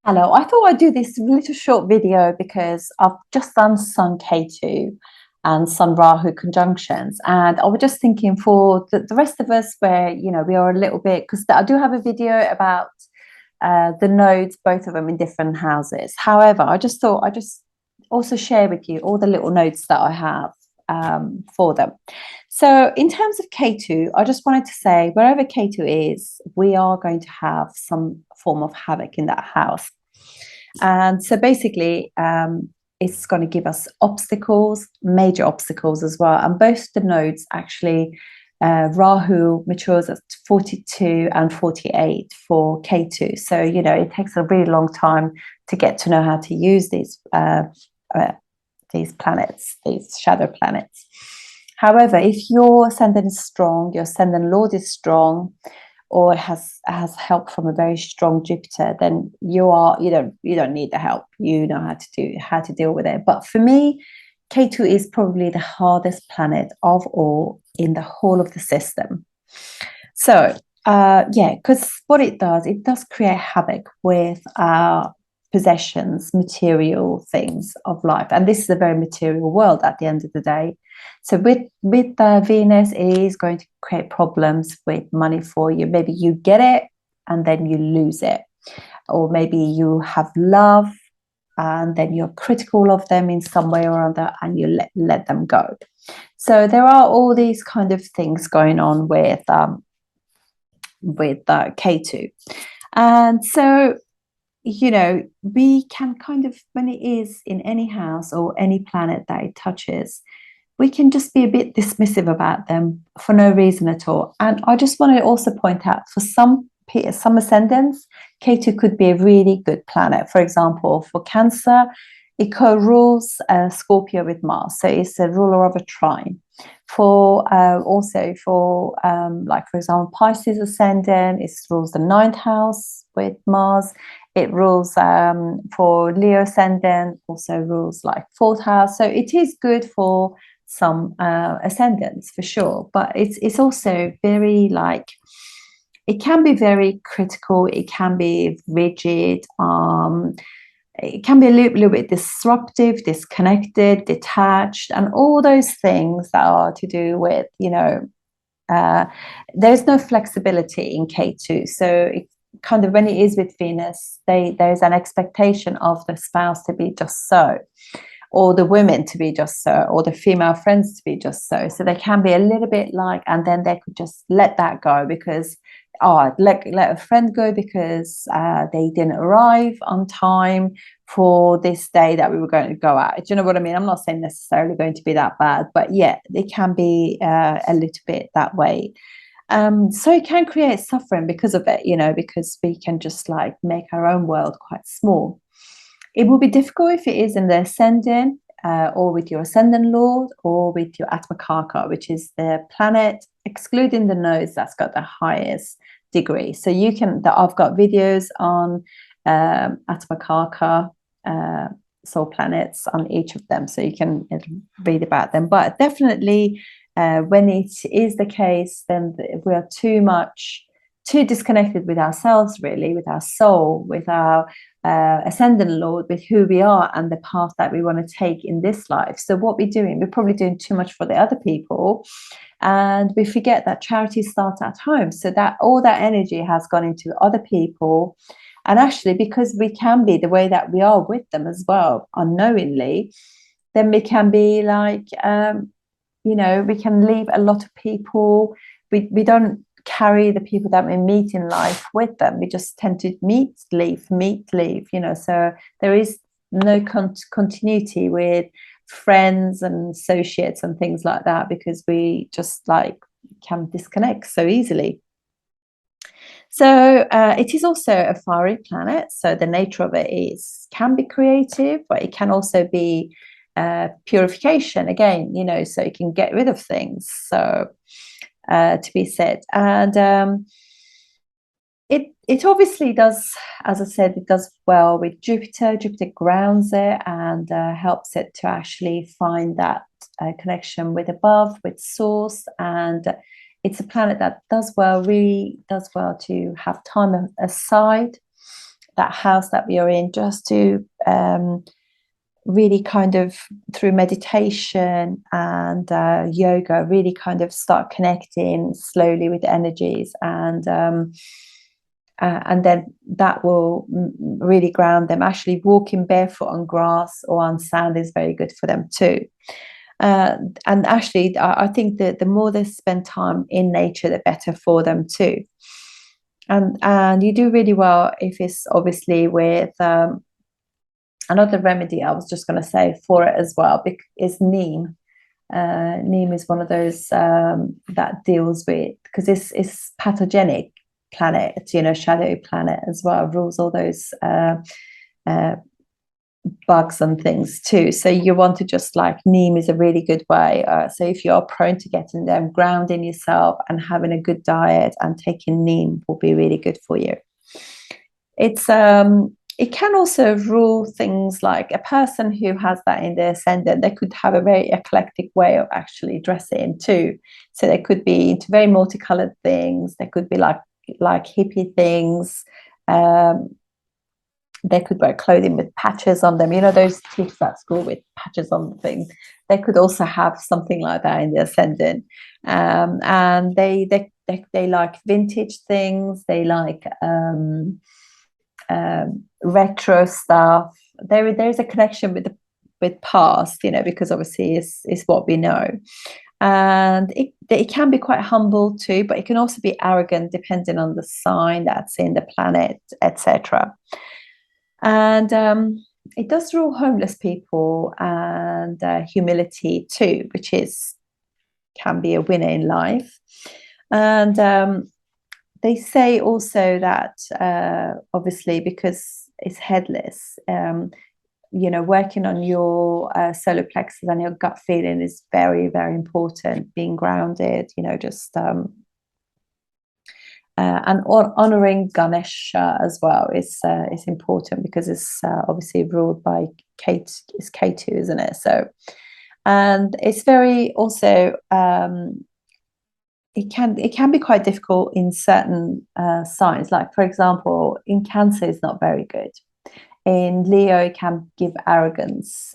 Hello, I thought I'd do this little short video because I've just done Sun Ketu and Sun Rahu conjunctions. And I was just thinking for the rest of us where, we are a little bit, because I do have a video about the nodes, both of them in different houses. However, I just thought I'd just also share with you all the little nodes that I have for them. So in terms of Ketu, I just wanted to say wherever Ketu is, we are going to have some form of havoc in that house. And so basically, it's going to give us obstacles, major obstacles as well. And both the nodes actually, Rahu matures at 42 and 48 for Ketu. So, it takes a really long time to get to know how to use these planets, these shadow planets. However, if your ascendant is strong, your ascendant lord is strong, or has help from a very strong Jupiter, then you don't need the help. You know how to deal with it. But for me, Ketu is probably the hardest planet of all in the whole of the system. So yeah, because what it does create havoc with our possessions, material things of life, and this is a very material world at the end of the day. So with Venus, it is going to create problems with money for you. Maybe you get it and then you lose it, or maybe you have love and then you're critical of them in some way or other, and you let them go. So there are all these kind of things going on with Ketu, and so we can kind of, when it is in any house or any planet that it touches, we can just be a bit dismissive about them for no reason at all. And I just want to also point out for some ascendants, Ketu could be a really good planet. For example, for Cancer, it co-rules Scorpio with Mars, so it's a ruler of a trine. For also for like for example, Pisces ascendant, it rules the ninth house with Mars. It rules for Leo ascendant, also rules like fourth house. So it is good for some ascendants for sure, but it's also very like, it can be very critical, it can be rigid, it can be a little bit disruptive, disconnected, detached, and all those things that are to do with, there's no flexibility in K2. So it kind of, when it is with Venus, there's an expectation of the spouse to be just so, or the women to be just so, or the female friends to be just so. So they can be a little bit like, and then they could just let that go because, let a friend go because they didn't arrive on time for this day that we were going to go out. Do you know what I mean? I'm not saying necessarily going to be that bad, but yeah, it can be a little bit that way. So it can create suffering because of it, because we can just like make our own world quite small. It will be difficult if it is in the ascendant, or with your ascendant lord, or with your Atmakarka, which is the planet, excluding the nodes, that's got the highest degree. So I've got videos on Atmakarka soul planets on each of them, so you can read about them. But definitely, when it is the case, then we are too disconnected with ourselves, really, with our soul, with our ascendant lord, with who we are and the path that we want to take in this life. So what we're doing, we're probably doing too much for the other people, and we forget that charity starts at home. So that all that energy has gone into other people, and actually, because we can be the way that we are with them as well, unknowingly, then we can be like, we can leave a lot of people. We don't carry the people that we meet in life with them. We just tend to meet, leave. So there is no continuity with friends and associates and things like that, because we just like can disconnect so easily. So it is also a fiery planet, so the nature of it can be creative, but it can also be purification again, so you can get rid of things, so to be said. And it obviously does, as I said, it does well with Jupiter. Jupiter grounds it and helps it to actually find that connection with above, with source. And it's a planet that really does well to have time aside that house that we are in, just to really kind of, through meditation and yoga, really kind of start connecting slowly with energies, and then that will really ground them. Actually, walking barefoot on grass or on sand is very good for them too. And actually, I think that the more they spend time in nature, the better for them too. And you do really well if it's obviously with another remedy I was just going to say for it as well, is neem. Neem is one of those that deals with, because it's pathogenic planet, shadowy planet as well, rules all those bugs and things too. So you want to just, like, neem is a really good way. So if you're prone to getting them, grounding yourself and having a good diet and taking neem will be really good for you. It can also rule things like a person who has that in their ascendant. They could have a very eclectic way of actually dressing too. So they could be into very multicolored things. They could be like hippie things. They could wear clothing with patches on them. Those kids at school with patches on things. They could also have something like that in the ascendant. And they like vintage things. They like retro stuff. There's a connection with past, because obviously it's what we know. And it can be quite humble too, but it can also be arrogant depending on the sign that's in the planet, etc. And it does rule homeless people and humility too, which can be a winner in life. And they say also that obviously, because it's headless, working on your solar plexus and your gut feeling is very, very important. Being grounded, just and honoring Ganesha as well is important, because it's obviously ruled by Ketu, isn't it? So, and it's very also it can be quite difficult in certain signs. Like, for example, in Cancer is not very good. In Leo, it can give arrogance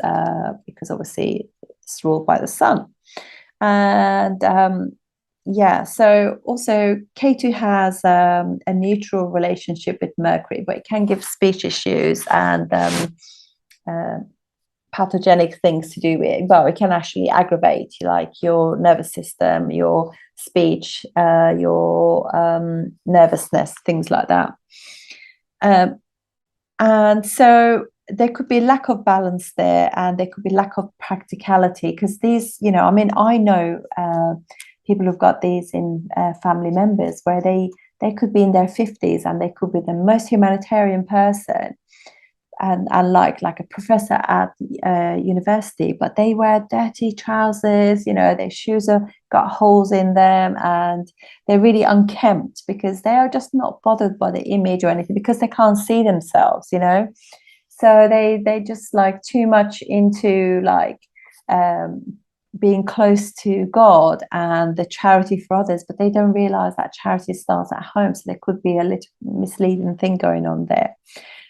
because obviously it's ruled by the sun. And so also Ketu has a neutral relationship with Mercury, but it can give speech issues and pathogenic things to do with. Well, it can actually aggravate like your nervous system, your speech, your nervousness, things like that. And so there could be lack of balance there, and there could be lack of practicality, because these, I know people who've got these in family members where they could be in their 50s and they could be the most humanitarian person and like a professor at university, but they wear dirty trousers, their shoes have got holes in them, and they're really unkempt because they are just not bothered by the image or anything, because they can't see themselves, so they just like too much into like being close to God and the charity for others, but they don't realize that charity starts at home. So there could be a little misleading thing going on there.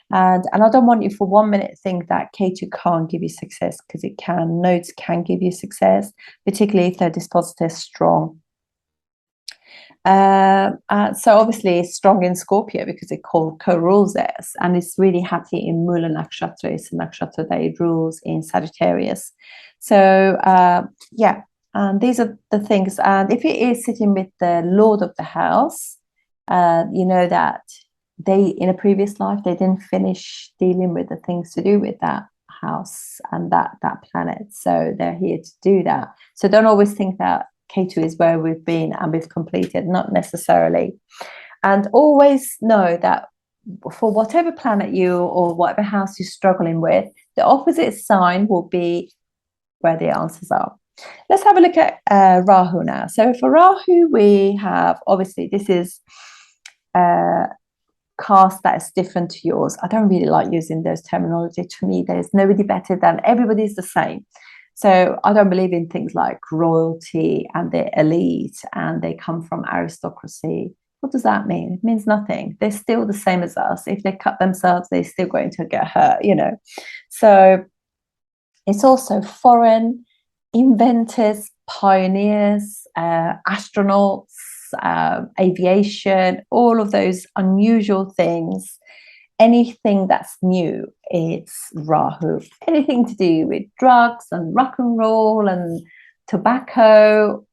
And I don't want you for 1 minute to think that Ketu can't give you success, because it can. Nodes can give you success, particularly if they're dispositive strong. So obviously it's strong in Scorpio because it co-rules this, and it's really happy in Mula Nakshatra. It's a nakshatra that it rules in Sagittarius. So and these are the things. And if it is sitting with the Lord of the house, that they, in a previous life, they didn't finish dealing with the things to do with that house and that planet. So they're here to do that. So don't always think that Ketu is where we've been and we've completed, not necessarily. And always know that for whatever planet or whatever house you're struggling with, the opposite sign will be where the answers are. Let's have a look at Rahu now. So for Rahu, we have, obviously, this is cast that is different to yours. I don't really like using those terminology. To me, there's nobody better than, everybody's the same. So I don't believe in things like royalty and the elite and they come from aristocracy. What does that mean? It means nothing. They're still the same as us. If they cut themselves, they're still going to get hurt, you know. So it's also foreign, inventors, pioneers, astronauts, aviation, all of those unusual things. Anything that's new, it's Rahu. Anything to do with drugs and rock and roll and tobacco,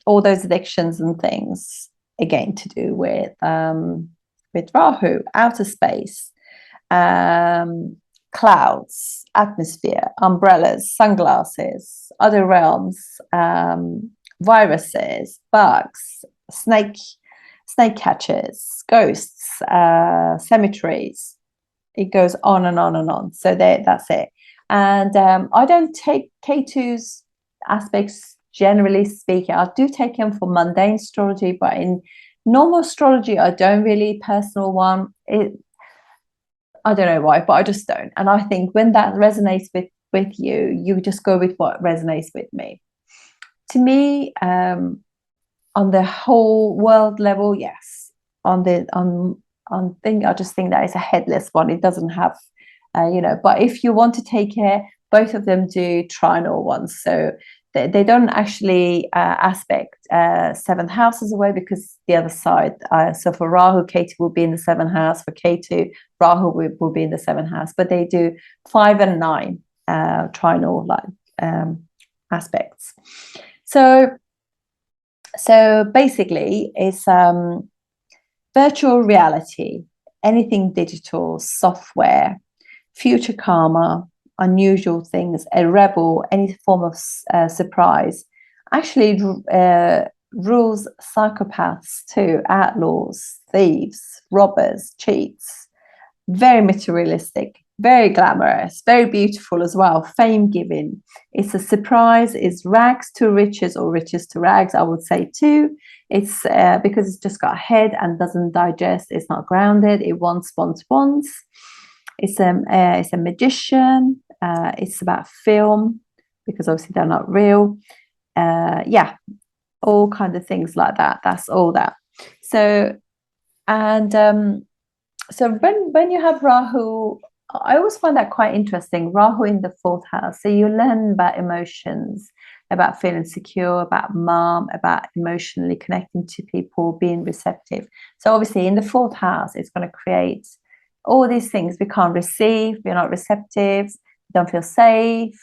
all those addictions and things, again, to do with Rahu, outer space, clouds, atmosphere, umbrellas, sunglasses, other realms, viruses, bugs, snake catchers, ghosts, cemeteries. It goes on and on and on. So that's it. And I don't take Ketu's aspects, generally speaking. I do take them for mundane astrology, but in normal astrology, I don't really personal one. I don't know why, but I just don't. And I think when that resonates with you, you just go with what resonates with me. To me, on the whole world level, yes. On thing, I just think that it's a headless one. It doesn't have, but if you want to take care, both of them do trinal ones. So they don't actually aspect seventh houses away, because the other side. So for Rahu, Ketu will be in the seventh house. For Ketu, Rahu will be in the seventh house. But they do 5 and 9 trinal aspects. So basically, it's virtual reality, anything digital, software, future karma, unusual things, a rebel, any form of surprise, actually rules psychopaths too, outlaws, thieves, robbers, cheats. Very materialistic, very glamorous, very beautiful as well, fame giving. It's a surprise, it's rags to riches or riches to rags, I would say too. It's because it's just got a head and doesn't digest, it's not grounded, it wants. It's a magician. It's about film, because obviously they're not real. All kind of things like that. That's all that. So, and so when you have Rahu, I always find that quite interesting. Rahu in the 4th house. So you learn about emotions, about feeling secure, about mom, about emotionally connecting to people, being receptive. So obviously in the 4th house, it's going to create all these things. We can't receive, we're not receptive, we don't feel safe,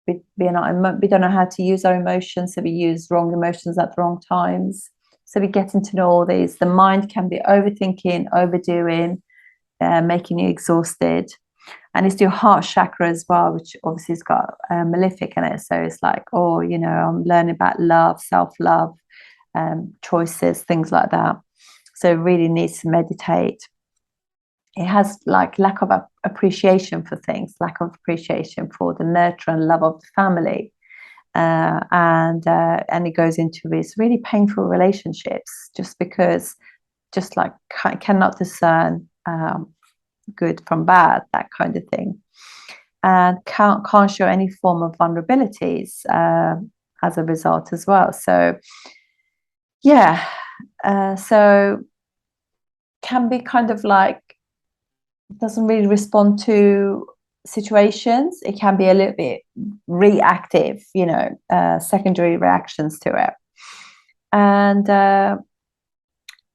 we don't know how to use our emotions, so we use wrong emotions at the wrong times. So we're getting to know all these. The mind can be overthinking, overdoing, making you exhausted. And it's your heart chakra as well, which obviously has got malefic in it. So it's like, I'm learning about love, self-love, choices, things like that. So it really needs to meditate. It has like lack of appreciation for things, lack of appreciation for the nurture and love of the family. And it goes into these really painful relationships just because, just like cannot discern good from bad, that kind of thing. And can't show any form of vulnerabilities as a result as well. So, so can be kind of like, doesn't really respond to situations. It can be a little bit reactive, secondary reactions to it. And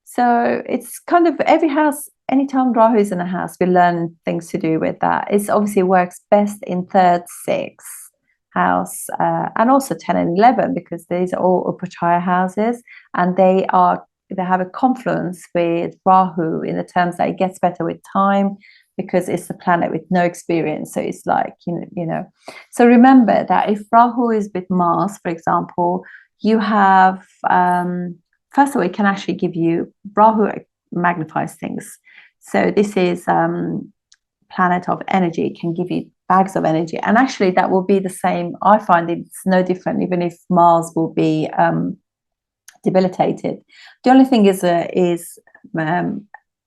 so it's kind of every house, anytime Rahu is in a house, we learn things to do with that. It obviously works best in 3rd, 6th house, and also 10 and 11, because these are all Upachaya houses, and they have a confluence with Rahu in the terms that it gets better with time, because it's a planet with no experience. So it's like, So remember that if Rahu is with Mars, for example, you have, first of all, it can actually give you, Rahu magnifies things. So this is planet of energy. It can give you bags of energy. And actually that will be the same. I find it's no different, even if Mars will be debilitated. The only thing is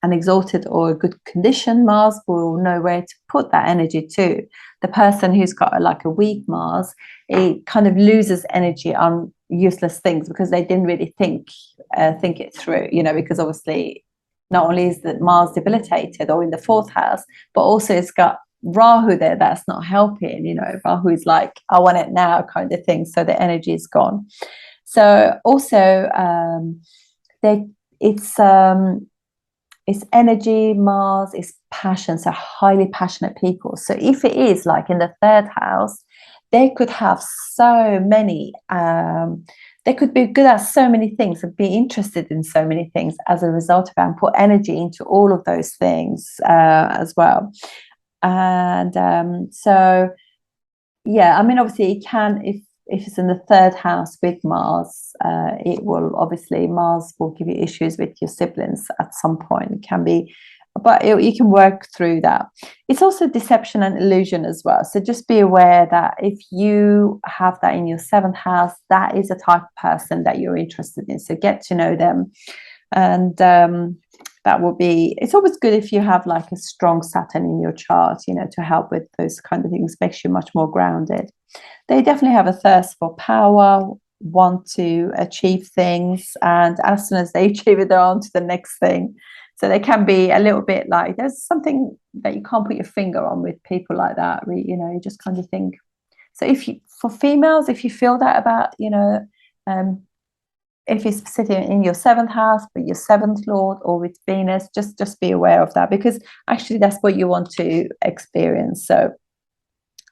an exalted or a good condition Mars will know where to put that energy to. The person who's got like a weak Mars, it kind of loses energy on useless things because they didn't really think it through, you know, because obviously not only is that Mars debilitated or in the fourth house, but also it's got Rahu there that's not helping, you know. Rahu is like, I want it now kind of thing, so the energy is gone. So also it's energy, Mars is passion, so highly passionate people. So if it is like in the third house, they could have so many they could be good at so many things and be interested in so many things as a result of that, and put energy into all of those things as well. And so yeah, I mean, obviously it can, if it's in the third house with Mars, it will obviously, Mars will give you issues with your siblings at some point. It can be, but you can work through that. It's also deception and illusion as well. So just be aware that if you have that in your seventh house, that is a type of person that you're interested in. So get to know them. And that will be, it's always good if you have like a strong Saturn in your chart, you know, to help with those kind of things, makes you much more grounded. They definitely have a thirst for power, want to achieve things, and as soon as they achieve it, they're on to the next thing. So they can be a little bit like, there's something that you can't put your finger on with people like that, you know, you just kind of think. So if you, for females, if you feel that about, you know, if it's sitting in your seventh house with your seventh lord or with Venus, just be aware of that, because actually that's what you want to experience. So,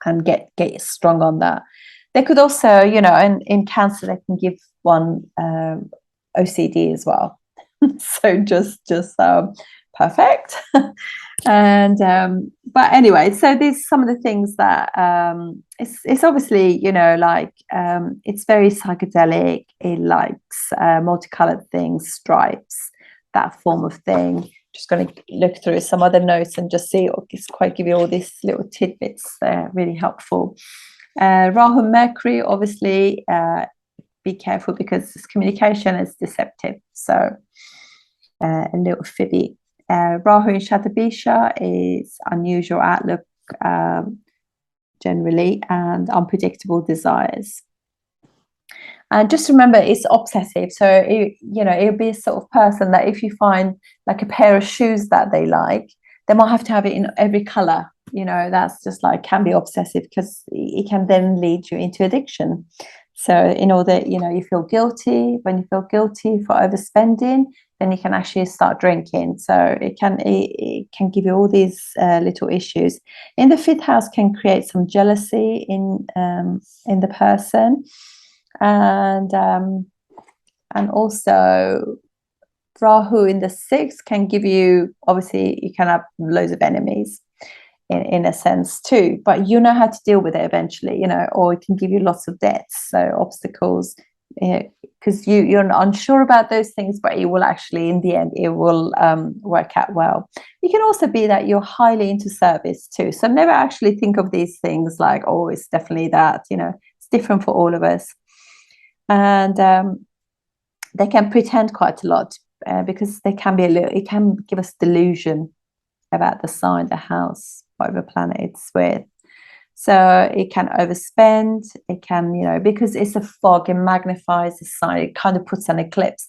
and get strong on that. They could also, you know, in Cancer, they can give one OCD as well. So just perfect. And but anyway, so these some of the things that it's obviously, you know, like it's very psychedelic. It likes multicolored things, stripes, that form of thing. Just going to look through some other notes and just see, it's quite give you all these little tidbits. They're really helpful. Rahu and Mercury, obviously, be careful because this communication is deceptive. So a little fibby. Rahu in Shatabisha is unusual outlook generally, and unpredictable desires. And just remember, it's obsessive. So, you know, it'll be a sort of person that if you find like a pair of shoes that they like, they might have to have it in every color. You know, that's just like, can be obsessive, because it can then lead you into addiction. So in order, you know, you feel guilty. When you feel guilty for overspending, then you can actually start drinking. So it can give you all these little issues. In the fifth house, can create some jealousy in the person, and also Rahu in the sixth can give you, obviously you can have loads of enemies in a sense too, but you know how to deal with it eventually, you know, or it can give you lots of debts, so obstacles, because you're unsure about those things, but it will actually, in the end, it will work out well. It can also be that you're highly into service too, so never actually think of these things like, oh, it's definitely that, you know, it's different for all of us. And they can pretend quite a lot because they can be it can give us delusion about the sign, the house, whatever planet it's with. So it can overspend, it can, you know, because it's a fog, it magnifies the sign, it kind of puts an eclipse.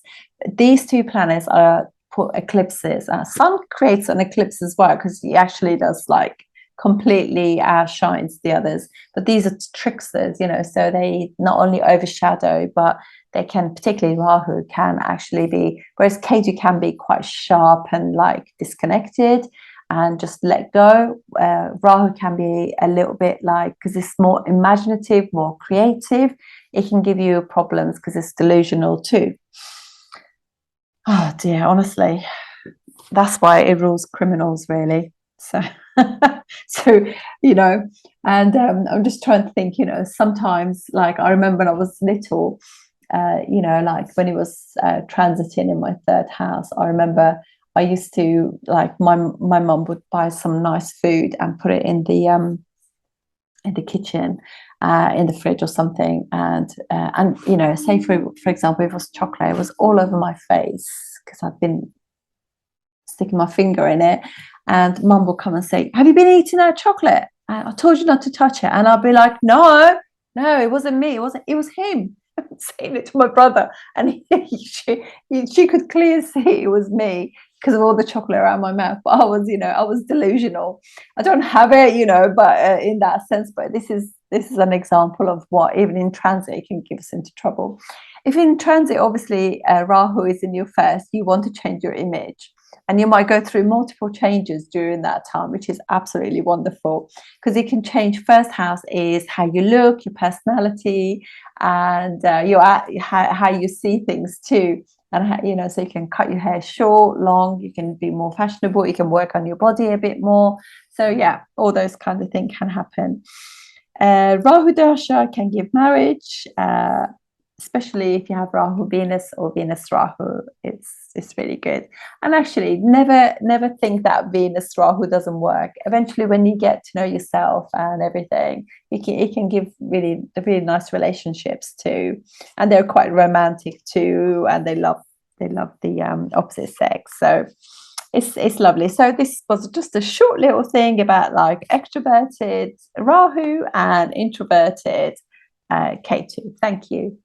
These two planets are put eclipses. Sun creates an eclipse as well, because he actually does like completely outshines the others. But these are tricksters, you know, so they not only overshadow, but they can, particularly Rahu, can actually be, whereas Ketu can be quite sharp and like disconnected and just let go. Rahu can be a little bit like, because it's more imaginative, more creative, it can give you problems because it's delusional too. Oh dear, honestly, that's why it rules criminals, really. So so, you know, and I'm just trying to think, you know, sometimes, like I remember when I was little, you know, like when it was transiting in my third house, I remember I used to, like, my mum would buy some nice food and put it in the kitchen, in the fridge or something, and you know, say for example, if it was chocolate, it was all over my face because I'd been sticking my finger in it, and mum will come and say, have you been eating that chocolate? I told you not to touch it. And I'll be like, no, it wasn't me, it was him. saying it to my brother, and she could clearly see it was me because of all the chocolate around my mouth. But I was, I was delusional. I don't have it, but in that sense. But this is an example of what even in transit can give us into trouble. If in transit, obviously, Rahu is in your first, you want to change your image. And you might go through multiple changes during that time, which is absolutely wonderful because it can change. First house is how you look, your personality, and how you see things too. And so you can cut your hair short, long. You can be more fashionable. You can work on your body a bit more. So yeah, all those kind of things can happen. Rahu Dasha can give marriage. Especially if you have Rahu Venus or Venus Rahu, it's really good. And actually, never think that Venus Rahu doesn't work. Eventually, when you get to know yourself and everything, it can give really nice relationships too, and they're quite romantic too, and they love the opposite sex. So it's lovely. So this was just a short little thing about like extroverted Rahu and introverted Ketu. Thank you.